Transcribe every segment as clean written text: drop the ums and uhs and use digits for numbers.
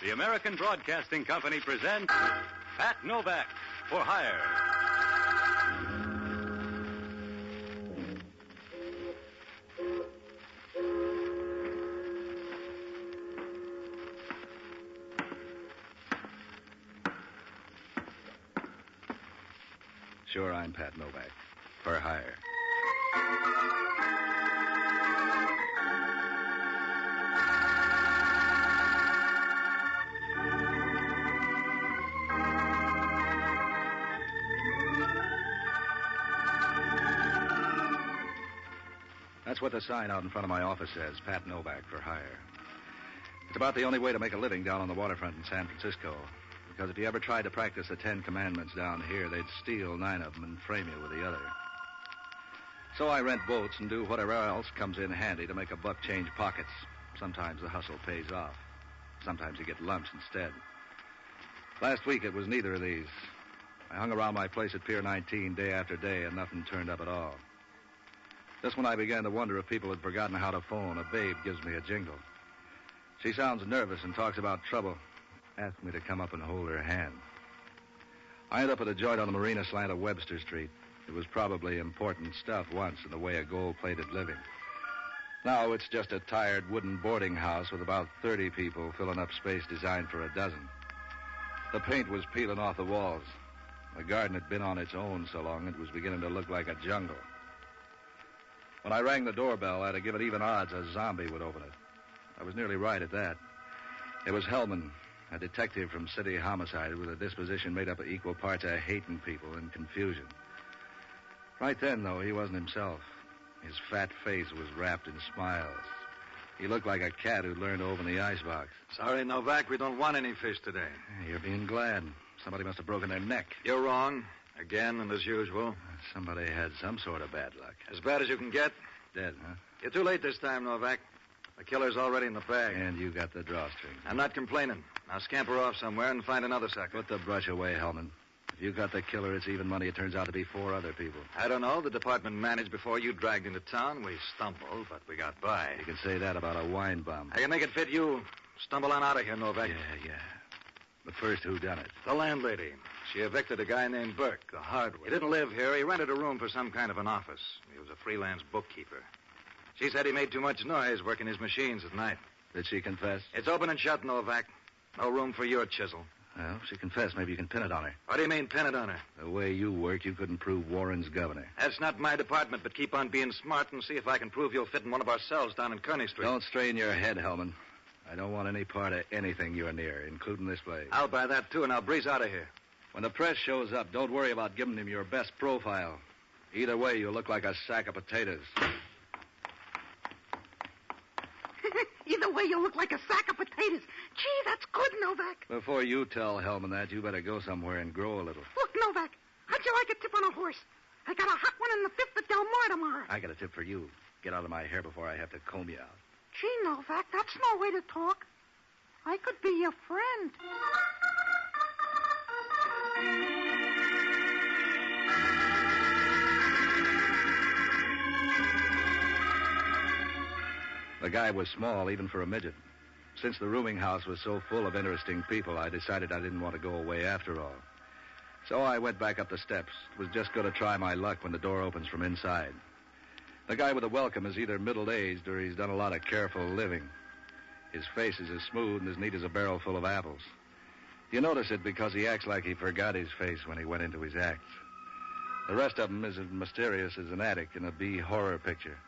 The American Broadcasting Company presents Pat Novak for Hire. Sure, I'm Pat Novak. For hire. That's what the sign out in front of my office says, Pat Novak for hire. It's about the only way to make a living down on the waterfront in San Francisco. Because if you ever tried to practice the 10 Commandments down here, they'd steal 9 of them and frame you with the other. So I rent boats and do whatever else comes in handy to make a buck change pockets. Sometimes the hustle pays off. Sometimes you get lumps instead. Last week it was neither of these. I hung around my place at Pier 19 day after day and nothing turned up at all. Just when I began to wonder if people had forgotten how to phone, a babe gives me a jingle. She sounds nervous and talks about trouble. Asked me to come up and hold her hand. I ended up at a joint on the marina slant of Webster Street. It was probably important stuff once in the way of gold-plated living. Now it's just a tired wooden boarding house with about 30 people filling up space designed for a dozen. The paint was peeling off the walls. The garden had been on its own so long it was beginning to look like a jungle. When I rang the doorbell, I'd have given even odds a zombie would open it. I was nearly right at that. It was Hellman, a detective from City Homicide with a disposition made up of equal parts of hating people and confusion. Right then, though, he wasn't himself. His fat face was wrapped in smiles. He looked like a cat who'd learned to open the icebox. Sorry, Novak, we don't want any fish today. You're being glad. Somebody must have broken their neck. You're wrong. Again, and as usual. Somebody had some sort of bad luck. As bad as you can get. Dead, huh? You're too late this time, Novak. The killer's already in the bag. And you got the drawstring. I'm not complaining. Now scamper off somewhere and find another sucker. Put the brush away, Hellman. If you got the killer, it's even money. It turns out to be 4 other people. I don't know. The department managed before you dragged into town. We stumbled, but we got by. You can say that about a wine bum. I can make it fit you. Stumble on out of here, Novak. Yeah. But first, who done it? The landlady. She evicted a guy named Burke, the hardware. He didn't live here. He rented a room for some kind of an office. He was a freelance bookkeeper. She said he made too much noise working his machines at night. Did she confess? It's open and shut, Novak. No room for your chisel. Well, if she confessed, maybe you can pin it on her. What do you mean, pin it on her? The way you work, you couldn't prove Warren's governor. That's not my department, but keep on being smart and see if I can prove you'll fit in one of our cells down in Kearney Street. Don't strain your head, Hellman. I don't want any part of anything you're near, including this place. I'll buy that, too, and I'll breeze out of here. When the press shows up, don't worry about giving him your best profile. Either way, you'll look like a sack of potatoes. Either way, you look like a sack of potatoes. Gee, that's good, Novak. Before you tell Hellman that, you better go somewhere and grow a little. Look, Novak, how'd you like a tip on a horse? I got a hot one in the 5th at Del Mar tomorrow. I got a tip for you. Get out of my hair before I have to comb you out. Gee, Novak, that's no way to talk. I could be your friend. The guy was small, even for a midget. Since the rooming house was so full of interesting people, I decided I didn't want to go away after all. So I went back up the steps. Was just going to try my luck when the door opens from inside. The guy with the welcome is either middle-aged or he's done a lot of careful living. His face is as smooth and as neat as a barrel full of apples. You notice it because he acts like he forgot his face when he went into his act. The rest of him is as mysterious as an addict in a B horror picture.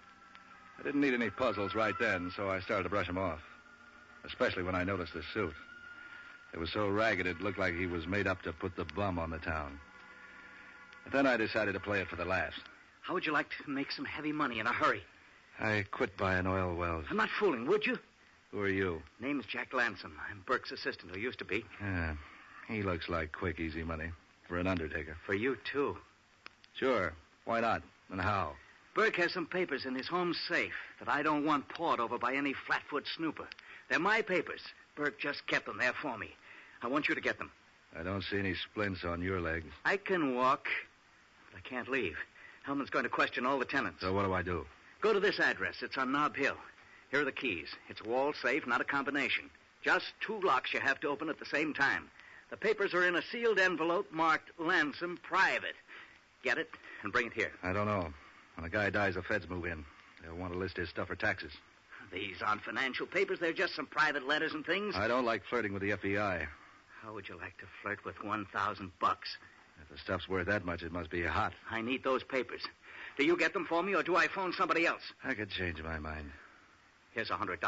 I didn't need any puzzles right then, so I started to brush him off. Especially when I noticed the suit. It was so ragged it looked like he was made up to put the bum on the town. But then I decided to play it for the laughs. How would you like to make some heavy money in a hurry? I quit buying oil wells. I'm not fooling, would you? Who are you? Name's Jack Lansom. I'm Burke's assistant, who used to be. Yeah, he looks like quick, easy money. For an undertaker. For you, too. Sure. Why not? And how? Burke has some papers in his home safe that I don't want pawed over by any flatfoot snooper. They're my papers. Burke just kept them there for me. I want you to get them. I don't see any splints on your legs. I can walk, but I can't leave. Hellman's going to question all the tenants. So what do I do? Go to this address. It's on Nob Hill. Here are the keys. It's a wall safe, not a combination. Just 2 locks you have to open at the same time. The papers are in a sealed envelope marked Ransom Private. Get it? And bring it here. I don't know. When a guy dies, the feds move in. They'll want to list his stuff for taxes. These aren't financial papers. They're just some private letters and things. I don't like flirting with the FBI. How would you like to flirt with $1,000? If the stuff's worth that much, it must be hot. I need those papers. Do you get them for me, or do I phone somebody else? I could change my mind. Here's $100.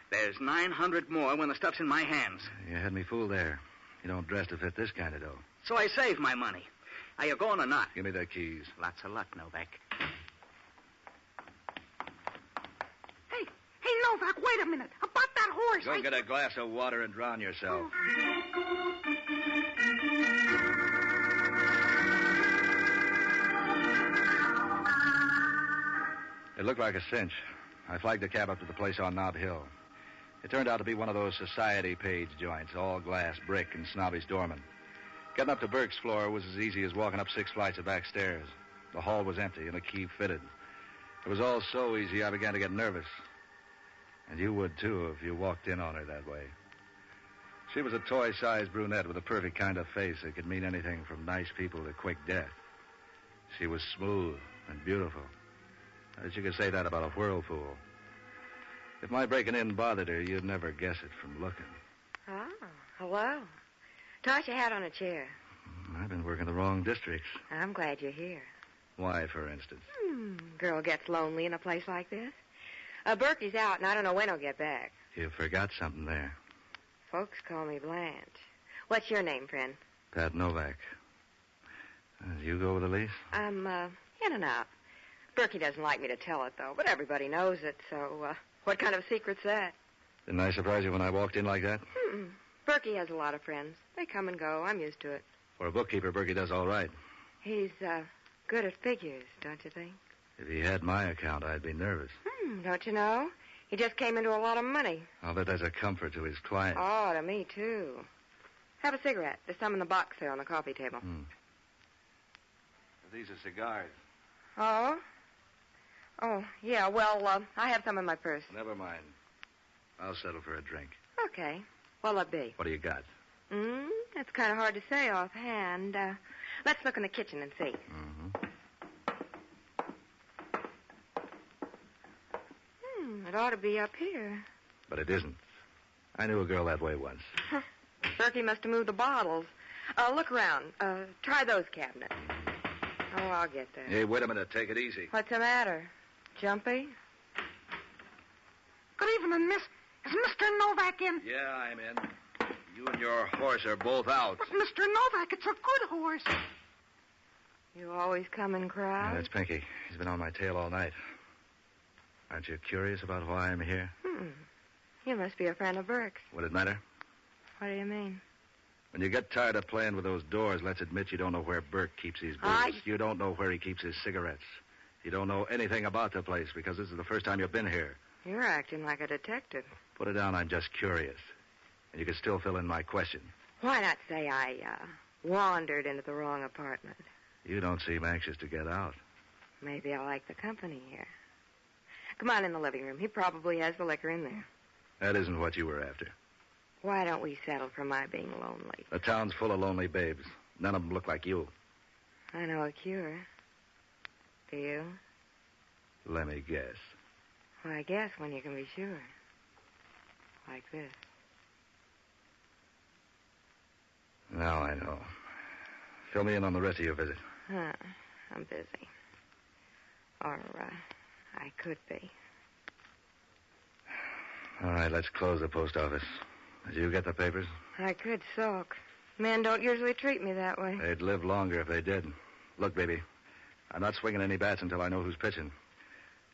There's 900 more when the stuff's in my hands. You had me fooled there. You don't dress to fit this kind of dough. So I saved my money. Are you going or not? Give me the keys. Lots of luck, Novak. Hey, Novak, wait a minute. About that horse. Go get a glass of water and drown yourself. It looked like a cinch. I flagged the cab up to the place on Nob Hill. It turned out to be one of those society page joints, all glass, brick, and snobbish doormen. Getting up to Burke's floor was as easy as walking up 6 flights of back stairs. The hall was empty and the key fitted. It was all so easy I began to get nervous. And you would, too, if you walked in on her that way. She was a toy-sized brunette with a perfect kind of face that could mean anything from nice people to quick death. She was smooth and beautiful. I bet you could say that about a whirlpool. If my breaking in bothered her, you'd never guess it from looking. Oh, hello. Toss your hat on a chair. I've been working the wrong districts. I'm glad you're here. Why, for instance? Girl gets lonely in a place like this. Berkey's out, and I don't know when he'll get back. You forgot something there. Folks call me Blanche. What's your name, friend? Pat Novak. You go with the lease? I'm, in and out. Berkey doesn't like me to tell it, though, but everybody knows it, so, what kind of a secret's that? Didn't I surprise you when I walked in like that? Berkey has a lot of friends. They come and go. I'm used to it. For a bookkeeper, Berkey does all right. He's, good at figures, don't you think? If he had my account, I'd be nervous. Don't you know? He just came into a lot of money. I'll bet that's a comfort to his client. Oh, to me, too. Have a cigarette. There's some in the box there on the coffee table. These are cigars. Oh? Oh, yeah, well, I have some in my purse. Never mind. I'll settle for a drink. Okay. What'll it be? What do you got? That's kind of hard to say offhand. Let's look in the kitchen and see. It ought to be up here. But it isn't. I knew a girl that way once. Berkey must have moved the bottles. Look around. Try those cabinets. Oh, I'll get there. Hey, wait a minute. Take it easy. What's the matter? Jumpy? Good evening, miss. Is Mr. Novak in? Yeah, I'm in. You and your horse are both out. But Mr. Novak, it's a good horse. You always come in crowds? Yeah, that's Pinky. He's been on my tail all night. Aren't you curious about why I'm here? You must be a friend of Burke's. Would it matter? What do you mean? When you get tired of playing with those doors, let's admit you don't know where Burke keeps his booze. You don't know where he keeps his cigarettes. You don't know anything about the place because this is the first time you've been here. You're acting like a detective. Put it down, I'm just curious. And you can still fill in my question. Why not say I, wandered into the wrong apartment? You don't seem anxious to get out. Maybe I like the company here. Come on in the living room. He probably has the liquor in there. That isn't what you were after. Why don't we settle for my being lonely? The town's full of lonely babes. None of them look like you. I know a cure. Do you? Let me guess. Well, I guess when you can be sure. Like this. Now I know. Fill me in on the rest of your visit. I'm busy. Or, I could be. All right, let's close the post office. Did you get the papers? I could sulk. Men don't usually treat me that way. They'd live longer if they did. Look, baby, I'm not swinging any bats until I know who's pitching.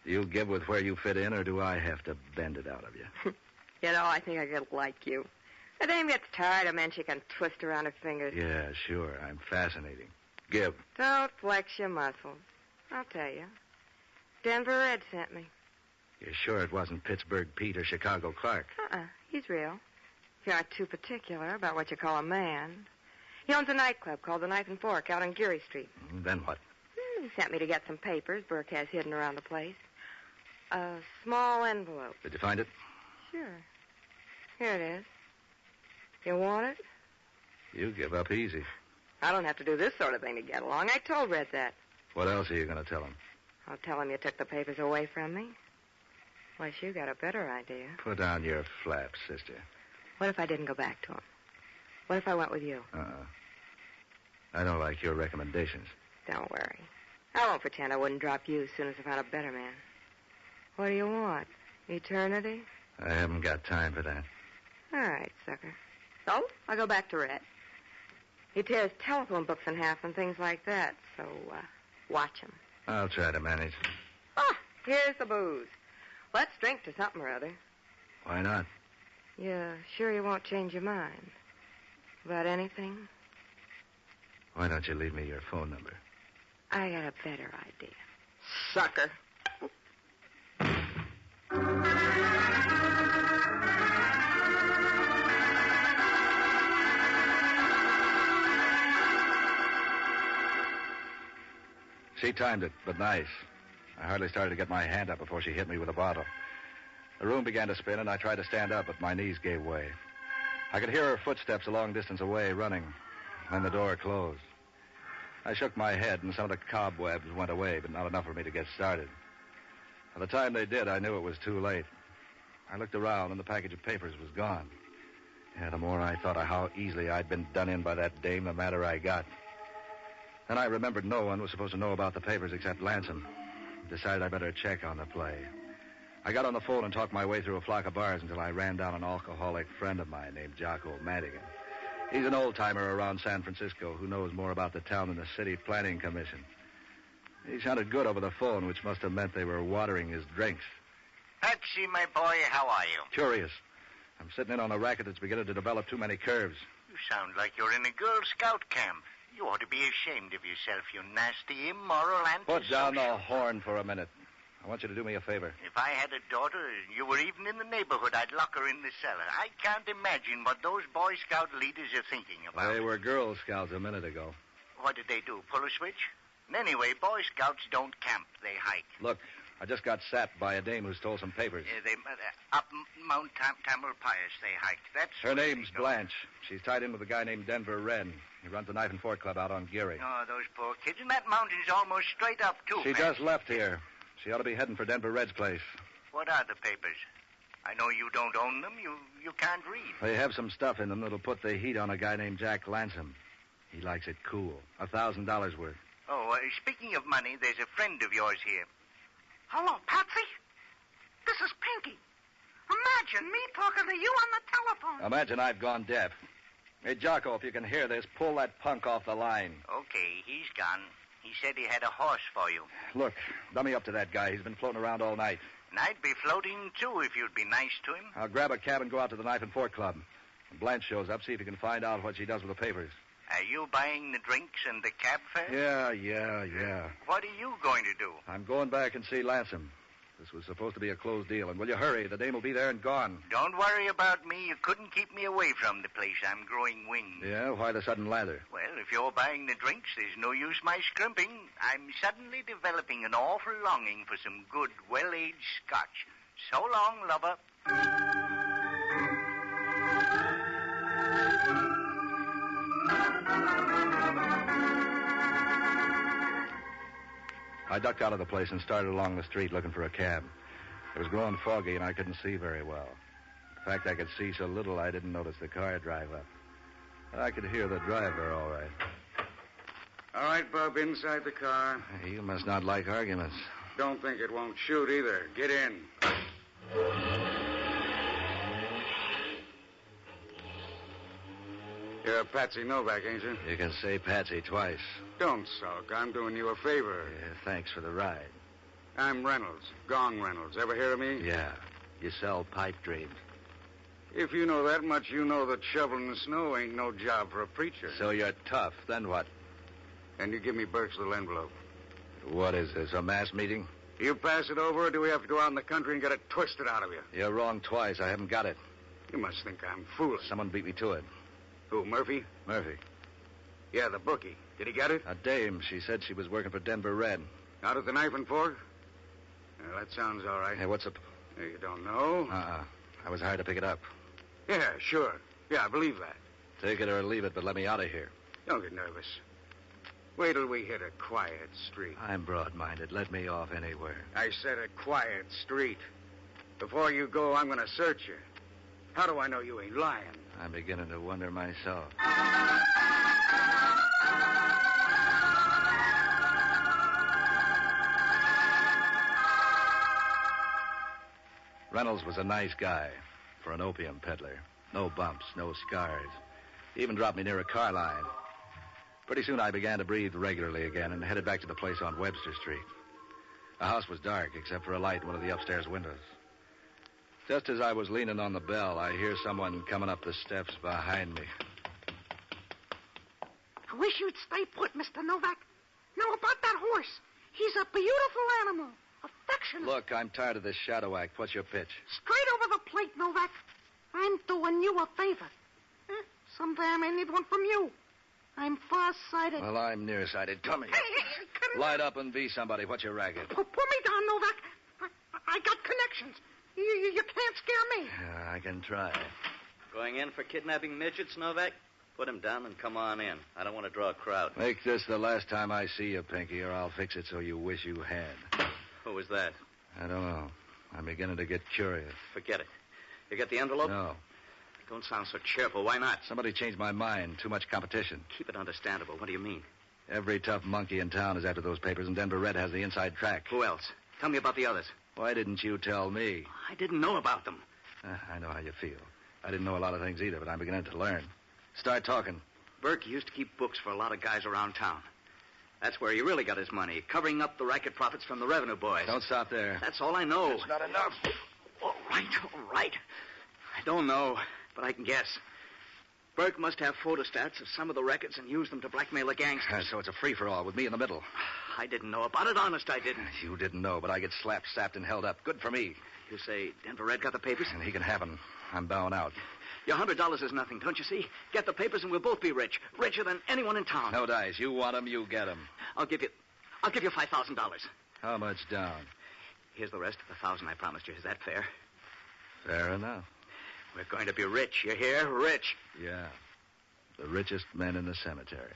Do you give with where you fit in, or do I have to bend it out of you? You know, I think I could like you. A dame gets tired of men she can twist around her fingers. Yeah, sure. I'm fascinating. Give. Don't flex your muscles. I'll tell you. Denver Red sent me. You're sure it wasn't Pittsburgh Pete or Chicago Clark? He's real. If you aren't too particular about what you call a man. He owns a nightclub called the Knife and Fork out on Geary Street. Then what? He sent me to get some papers Burke has hidden around the place. A small envelope. Did you find it? Sure. Here it is. You want it? You give up easy. I don't have to do this sort of thing to get along. I told Red that. What else are you going to tell him? I'll tell him you took the papers away from me. Unless you got a better idea. Put down your flaps, sister. What if I didn't go back to him? What if I went with you? I don't like your recommendations. Don't worry. I won't pretend I wouldn't drop you as soon as I found a better man. What do you want? Eternity? I haven't got time for that. All right, sucker. So, I'll go back to Red. He tears telephone books in half and things like that, so, watch him. I'll try to manage. Oh, here's the booze. Let's drink to something or other. Why not? You sure you won't change your mind? About anything? Why don't you leave me your phone number? I got a better idea. Sucker. She timed it, but nice. I hardly started to get my hand up before she hit me with a bottle. The room began to spin, and I tried to stand up, but my knees gave way. I could hear her footsteps a long distance away, running. Then the door closed. I shook my head, and some of the cobwebs went away, but not enough for me to get started. By the time they did, I knew it was too late. I looked around, and the package of papers was gone. Yeah, the more I thought of how easily I'd been done in by that dame, the madder I got. Then I remembered no one was supposed to know about the papers except Lansom. Decided I better check on the play. I got on the phone and talked my way through a flock of bars until I ran down an alcoholic friend of mine named Jocko Madigan. He's an old-timer around San Francisco who knows more about the town than the city planning commission. He sounded good over the phone, which must have meant they were watering his drinks. Patsy, my boy, how are you? Curious. I'm sitting in on a racket that's beginning to develop too many curves. You sound like you're in a Girl Scout camp. You ought to be ashamed of yourself, you nasty, immoral, antisocial... Put down the horn for a minute. I want you to do me a favor. If I had a daughter, you were even in the neighborhood, I'd lock her in the cellar. I can't imagine what those Boy Scout leaders are thinking about. They were Girl Scouts a minute ago. What did they do, pull a switch? And anyway, Boy Scouts don't camp, they hike. Look, I just got sapped by a dame who stole some papers. Up Mount Tamalpais, they hiked. That's her name's Blanche. She's tied in with a guy named Denver Wren. He runs the Knife and Fork Club out on Geary. Oh, those poor kids. And that mountain's almost straight up, too. She just left here. She ought to be heading for Denver Red's place. What are the papers? I know you don't own them. You can't read. They have some stuff in them that'll put the heat on a guy named Jack Lansom. He likes it cool. $1,000 worth. Oh, speaking of money, there's a friend of yours here. Hello, Patsy. This is Pinky. Imagine me talking to you on the telephone. Imagine I've gone deaf. Hey, Jocko, if you can hear this, pull that punk off the line. Okay, he's gone. He said he had a horse for you. Look, dummy up to that guy. He's been floating around all night. And I'd be floating, too, if you'd be nice to him. I'll grab a cab and go out to the Knife and Fork Club. When Blanche shows up, see if you can find out what she does with the papers. Are you buying the drinks and the cab fare? Yeah. What are you going to do? I'm going back and see Lansom. This was supposed to be a closed deal, and will you hurry? The dame will be there and gone. Don't worry about me. You couldn't keep me away from the place. I'm growing wings. Yeah? Why the sudden lather? Well, if you're buying the drinks, there's no use my scrimping. I'm suddenly developing an awful longing for some good, well-aged scotch. So long, lover. I ducked out of the place and started along the street looking for a cab. It was growing foggy, and I couldn't see very well. In fact, I could see so little I didn't notice the car drive up. I could hear the driver all right. All right, Bub, inside the car. You must not like arguments. Don't think it won't shoot either. Get in. You're Patsy Novak, ain't you? You can say Patsy twice. Don't sulk. I'm doing you a favor. Yeah, thanks for the ride. I'm Reynolds. Gone Reynolds. Ever hear of me? Yeah. You sell pipe dreams. If you know that much, you know that shoveling the snow ain't no job for a preacher. So you're tough. Then what? And you give me Burke's little envelope. What is this, a mass meeting? You pass it over, or do we have to go out in the country and get it twisted out of you? You're wrong twice. I haven't got it. You must think I'm foolish. Someone beat me to it. Who, Murphy? Murphy. Yeah, the bookie. Did he get it? A dame. She said she was working for Denver Red. Out at the Knife and Fork? Well, that sounds all right. Hey, what's up? You don't know? I was hired to pick it up. Yeah, sure. Yeah, I believe that. Take it or leave it, but let me out of here. Don't get nervous. Wait till we hit a quiet street. I'm broad-minded. Let me off anywhere. I said a quiet street. Before you go, I'm going to search you. How do I know you ain't lying? I'm beginning to wonder myself. Reynolds was a nice guy for an opium peddler. No bumps, no scars. He even dropped me near a car line. Pretty soon I began to breathe regularly again and headed back to the place on Webster Street. The house was dark except for a light in one of the upstairs windows. Just as I was leaning on the bell, I hear someone coming up the steps behind me. I wish you'd stay put, Mr. Novak. Now, about that horse. He's a beautiful animal. Affectionate. Look, I'm tired of this shadow act. What's your pitch? Straight over the plate, Novak. I'm doing you a favor. Someday I may need one from you. I'm far-sighted. Well, I'm nearsighted. Come here. Hey, Light up and be somebody. What's your racket? Put me down, Novak. I got connections. You can't scare me. I can try. Going in for kidnapping midgets, Novak? Put him down and come on in. I don't want to draw a crowd. Make this the last time I see you, Pinky, or I'll fix it so you wish you had. Who was that? I don't know. I'm beginning to get curious. Forget it. You got the envelope? No. Don't sound so cheerful. Why not? Somebody changed my mind. Too much competition. Keep it understandable. What do you mean? Every tough monkey in town is after those papers, and Denver Red has the inside track. Who else? Tell me about the others. Why didn't you tell me? I didn't know about them. I know how you feel. I didn't know a lot of things either, but I'm beginning to learn. Start talking. Burke used to keep books for a lot of guys around town. That's where he really got his money, covering up the racket profits from the revenue boys. Don't stop there. That's all I know. That's not enough. All right. I don't know, but I can guess. Burke must have photostats of some of the records and use them to blackmail the gangsters. So it's a free-for-all with me in the middle. I didn't know about it. Honest, I didn't. You didn't know, but I get slapped, sapped, and held up. Good for me. You say Denver Red got the papers? And he can have them. I'm bowing out. Your $100 is nothing, don't you see? Get the papers and we'll both be rich. Richer than anyone in town. No dice. You want them, you get them. I'll give you $5,000. How much down? Here's the rest of the $1,000 I promised you. Is that fair? Fair enough. We're going to be rich. You hear? Rich. Yeah. The richest men in the cemetery.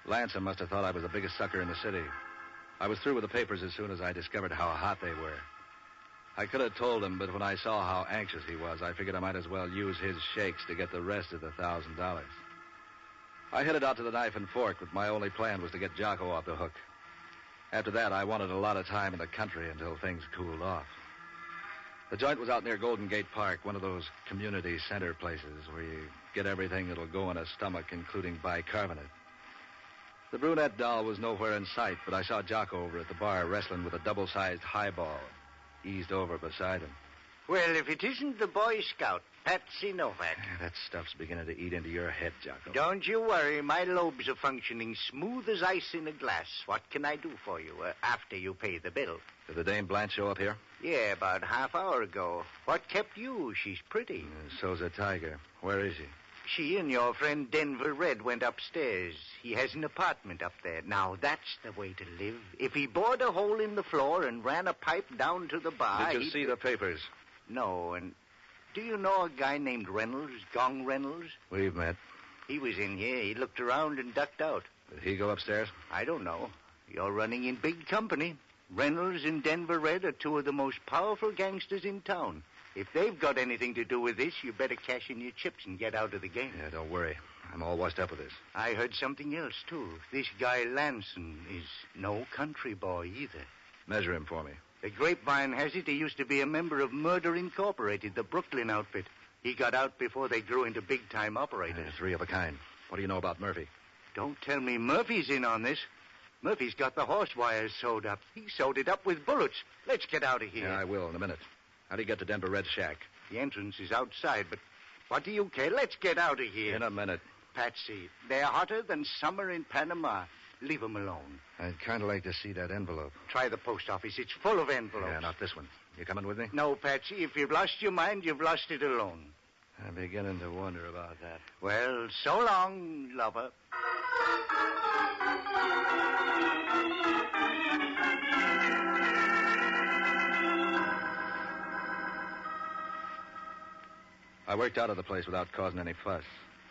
Lansom must have thought I was the biggest sucker in the city. I was through with the papers as soon as I discovered how hot they were. I could have told him, but when I saw how anxious he was, I figured I might as well use his shakes to get the rest of the $1,000. I headed out to the Knife and Fork, but my only plan was to get Jocko off the hook. After that, I wanted a lot of time in the country until things cooled off. The joint was out near Golden Gate Park, one of those community center places where you get everything that'll go in a stomach, including bicarbonate. The brunette doll was nowhere in sight, but I saw Jocko over at the bar wrestling with a double-sized highball, eased over beside him. Well, if it isn't the Boy Scout, Patsy Novak. That stuff's beginning to eat into your head, Jocko. Don't you worry. My lobes are functioning smooth as ice in a glass. What can I do for you after you pay the bill? Did the Dame Blanche show up here? Yeah, about half hour ago. What kept you? She's pretty. So's a tiger. Where is she? She and your friend Denver Red went upstairs. He has an apartment up there. Now, that's the way to live. If he bored a hole in the floor and ran a pipe down to the bar... Did you see the papers? No, and do you know a guy named Reynolds, Gong Reynolds? We've met. He was in here. He looked around and ducked out. Did he go upstairs? I don't know. You're running in big company. Reynolds and Denver Red are two of the most powerful gangsters in town. If they've got anything to do with this, you better cash in your chips and get out of the game. Yeah, don't worry. I'm all washed up with this. I heard something else, too. This guy Lanson is no country boy either. Measure him for me. The grapevine has it he used to be a member of Murder Incorporated, the Brooklyn outfit. He got out before they grew into big-time operators. Three of a kind. What do you know about Murphy? Don't tell me Murphy's in on this. Murphy's got the horse wires sewed up. He sewed it up with bullets. Let's get out of here. Yeah, I will in a minute. How do you get to Denver Red's shack? The entrance is outside, but what do you care? Let's get out of here. In a minute. Patsy, they're hotter than summer in Panama. Leave them alone. I'd kind of like to see that envelope. Try the post office. It's full of envelopes. Yeah, not this one. You coming with me? No, Patsy. If you've lost your mind, you've lost it alone. I'm beginning to wonder about that. Well, so long, lover. I worked out of the place without causing any fuss.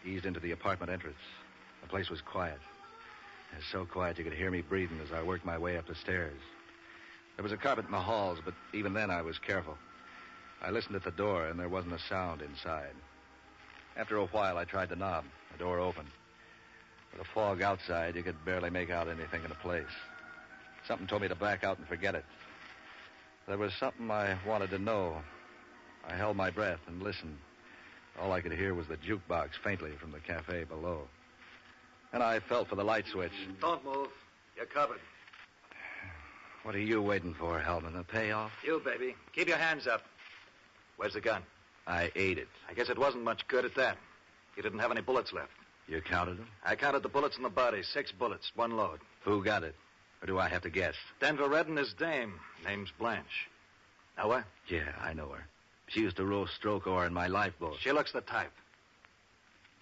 Eased into the apartment entrance. The place was quiet. It was so quiet you could hear me breathing as I worked my way up the stairs. There was a carpet in the halls, but even then I was careful. I listened at the door, and there wasn't a sound inside. After a while, I tried the knob. The door opened. With the fog outside, you could barely make out anything in the place. Something told me to back out and forget it. There was something I wanted to know. I held my breath and listened. All I could hear was the jukebox faintly from the cafe below. And I felt for the light switch. Don't move. You're covered. What are you waiting for, Hellman? The payoff? You, baby. Keep your hands up. Where's the gun? I ate it. I guess it wasn't much good at that. You didn't have any bullets left. You counted them? I counted the bullets in the body. 6 bullets, 1 load. Who got it? Or do I have to guess? Denver Red and his dame. Name's Blanche. Know her? Yeah, I know her. She used to row stroke oar in my lifeboat. She looks the type.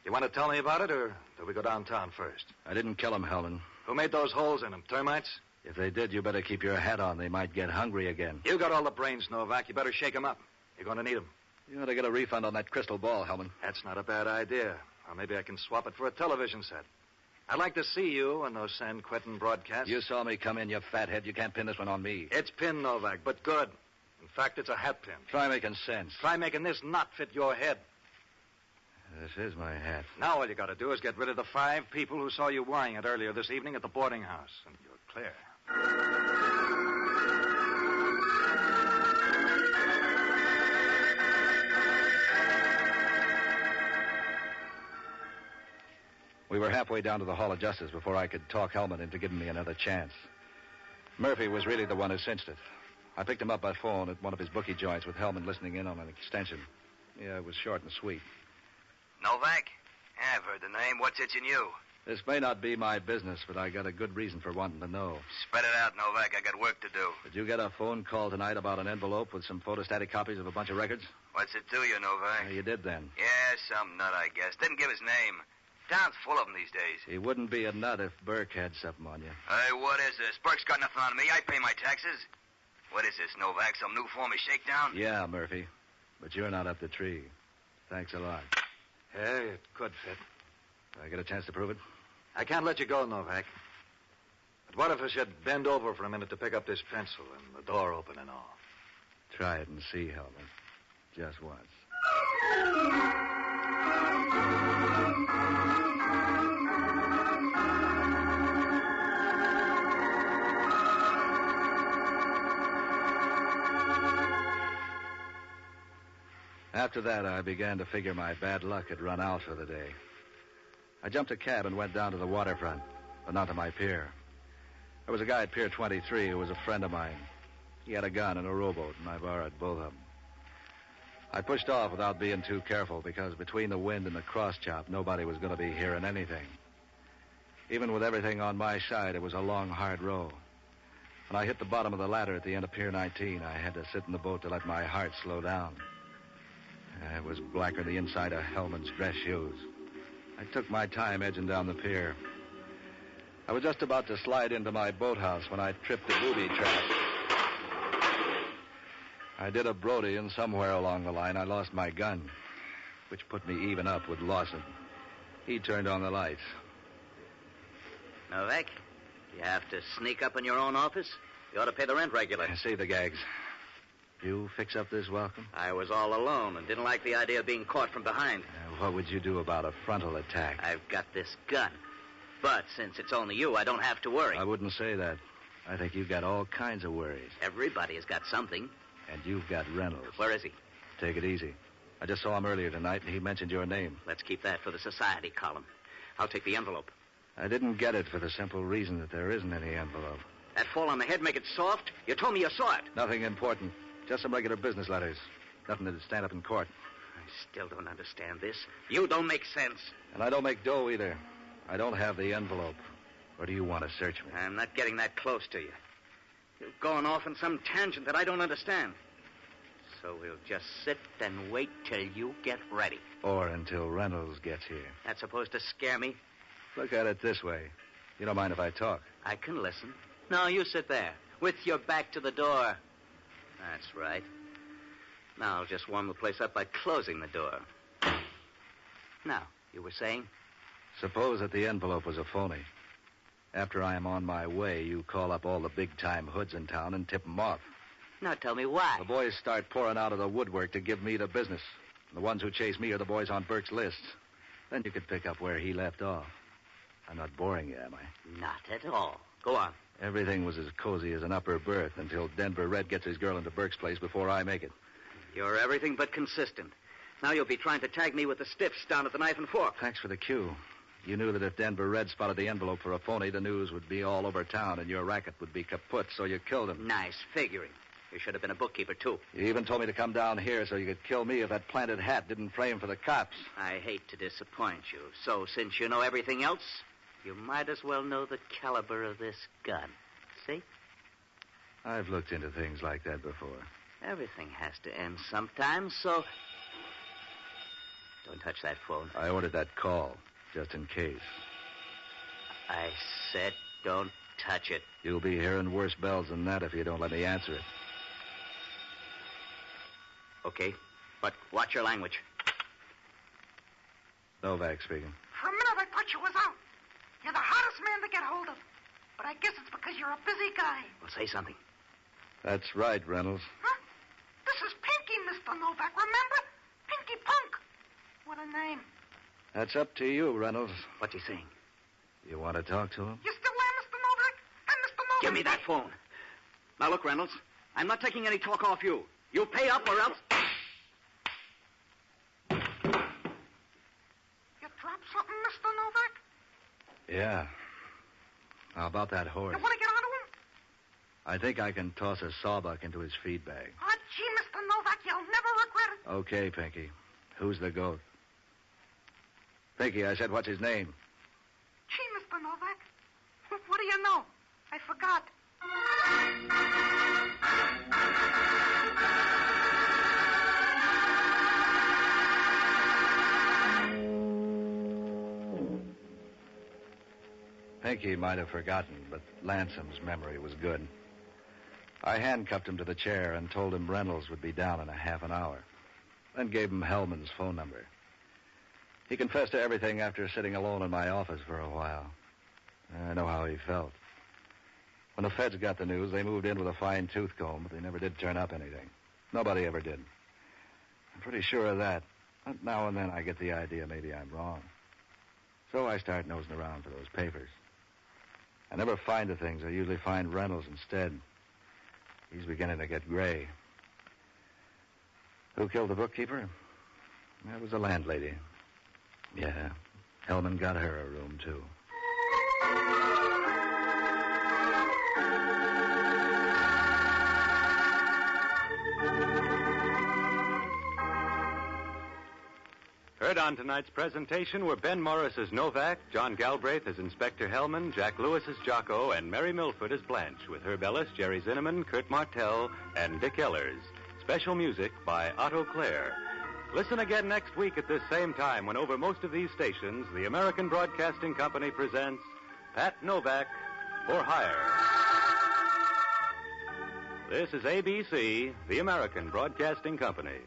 You want to tell me about it, or do we go downtown first? I didn't kill him, Hellman. Who made those holes in them? Termites? If they did, you better keep your hat on. They might get hungry again. You got all the brains, Novak. You better shake them up. You're going to need them. You ought to get a refund on that crystal ball, Hellman. That's not a bad idea. Or maybe I can swap it for a television set. I'd like to see you on those San Quentin broadcasts. You saw me come in, you fathead. You can't pin this one on me. It's pinned, Novak, but good. In fact, it's a hat pin. Try making sense. Try making this knot fit your head. This is my hat. Now all you got to do is get rid of the 5 people who saw you wearing it earlier this evening at the boarding house, and you're clear. We were halfway down to the Hall of Justice before I could talk Hellman into giving me another chance. Murphy was really the one who cinched it. I picked him up by phone at one of his bookie joints with Hellman listening in on an extension. Yeah, it was short and sweet. Novak? Yeah, I've heard the name. What's itching you? This may not be my business, but I got a good reason for wanting to know. Spread it out, Novak. I got work to do. Did you get a phone call tonight about an envelope with some photostatic copies of a bunch of records? What's it to you, Novak? You did then. Yeah, some nut, I guess. Didn't give his name. Town's full of them these days. He wouldn't be a nut if Burke had something on you. Hey, what is this? Burke's got nothing on me. I pay my taxes. What is this, Novak? Some new form of shakedown? Yeah, Murphy. But you're not up the tree. Thanks a lot. Hey, it could fit. Do I get a chance to prove it? I can't let you go, Novak. But what if I should bend over for a minute to pick up this pencil and the door open and all? Try it and see, Hellman. Just once. After that, I began to figure my bad luck had run out for the day. I jumped a cab and went down to the waterfront, but not to my pier. There was a guy at Pier 23 who was a friend of mine. He had a gun and a rowboat, and I borrowed both of them. I pushed off without being too careful because between the wind and the cross-chop, nobody was going to be hearing anything. Even with everything on my side, it was a long, hard row. When I hit the bottom of the ladder at the end of Pier 19, I had to sit in the boat to let my heart slow down. It was blacker than the inside of Hellman's dress shoes. I took my time edging down the pier. I was just about to slide into my boathouse when I tripped a booby trap. I did a Brody, and somewhere along the line I lost my gun, which put me even up with Lawson. He turned on the lights. Novak, you have to sneak up in your own office? You ought to pay the rent regular. See the gags. You fix up this welcome? I was all alone and didn't like the idea of being caught from behind. What would you do about a frontal attack? I've got this gun. But since it's only you, I don't have to worry. I wouldn't say that. I think you've got all kinds of worries. Everybody has got something. And you've got Reynolds. Where is he? Take it easy. I just saw him earlier tonight, and he mentioned your name. Let's keep that for the society column. I'll take the envelope. I didn't get it for the simple reason that there isn't any envelope. That fall on the head make it soft? You told me you saw it. Nothing important. Just some regular business letters. Nothing that'd stand up in court. I still don't understand this. You don't make sense. And I don't make dough either. I don't have the envelope. Or do you want to search me? I'm not getting that close to you. You're going off on some tangent that I don't understand. So we'll just sit and wait till you get ready. Or until Reynolds gets here. That's supposed to scare me? Look at it this way. You don't mind if I talk? I can listen. No, you sit there, with your back to the door. That's right. Now I'll just warm the place up by closing the door. Now, you were saying? Suppose that the envelope was a phony. After I am on my way, you call up all the big-time hoods in town and tip them off. Now tell me why. The boys start pouring out of the woodwork to give me the business. The ones who chase me are the boys on Burke's lists. Then you could pick up where he left off. I'm not boring you, am I? Not at all. Go on. Everything was as cozy as an upper berth until Denver Red gets his girl into Burke's place before I make it. You're everything but consistent. Now you'll be trying to tag me with the stiffs down at the Knife and Fork. Thanks for the cue. You knew that if Denver Red spotted the envelope for a phony, the news would be all over town and your racket would be kaput, so you killed him. Nice figuring. You should have been a bookkeeper, too. You even told me to come down here so you could kill me if that planted hat didn't frame for the cops. I hate to disappoint you. So, since you know everything else, you might as well know the caliber of this gun. See? I've looked into things like that before. Everything has to end sometime, so... Don't touch that phone. I ordered that call, just in case. I said don't touch it. You'll be hearing worse bells than that if you don't let me answer it. Okay, but watch your language. Novak speaking. For a minute, I thought you was out. You're the hardest man to get hold of. But I guess it's because you're a busy guy. Well, say something. That's right, Reynolds. Huh? This is Pinky, Mr. Novak, remember? Pinky Punk. What a name. That's up to you, Reynolds. What's he saying? You want to talk to him? You still there, Mr. Novak? I'm Mr. Novak. Give me that phone. Now, look, Reynolds, I'm not taking any talk off you. You pay up or else... You dropped something, Mr. Novak? Yeah. How about that horse? You want to get onto him? I think I can toss a sawbuck into his feed bag. Oh, gee, Mr. Novak, you'll never regret it. Okay, Pinky. Who's the goat? Pinky, I said, what's his name? Gee, Mr. Novak. What do you know? I forgot. Pinky might have forgotten, but Lansom's memory was good. I handcuffed him to the chair and told him Reynolds would be down in a half an hour. Then gave him Hellman's phone number. He confessed to everything after sitting alone in my office for a while. I know how he felt. When the feds got the news, they moved in with a fine tooth comb, but they never did turn up anything. Nobody ever did. I'm pretty sure of that. But now and then I get the idea maybe I'm wrong. So I start nosing around for those papers. I never find the things. I usually find Reynolds instead. He's beginning to get gray. Who killed the bookkeeper? That was the landlady. Yeah, Hellman got her a room, too. Heard on tonight's presentation were Ben Morris as Novak, John Galbraith as Inspector Hellman, Jack Lewis as Jocko, and Mary Milford as Blanche, with Herb Ellis, Jerry Zinneman, Kurt Martell, and Dick Ellers. Special music by Otto Clare. Listen again next week at this same time when over most of these stations, the American Broadcasting Company presents Pat Novak for Hire. This is ABC, the American Broadcasting Company.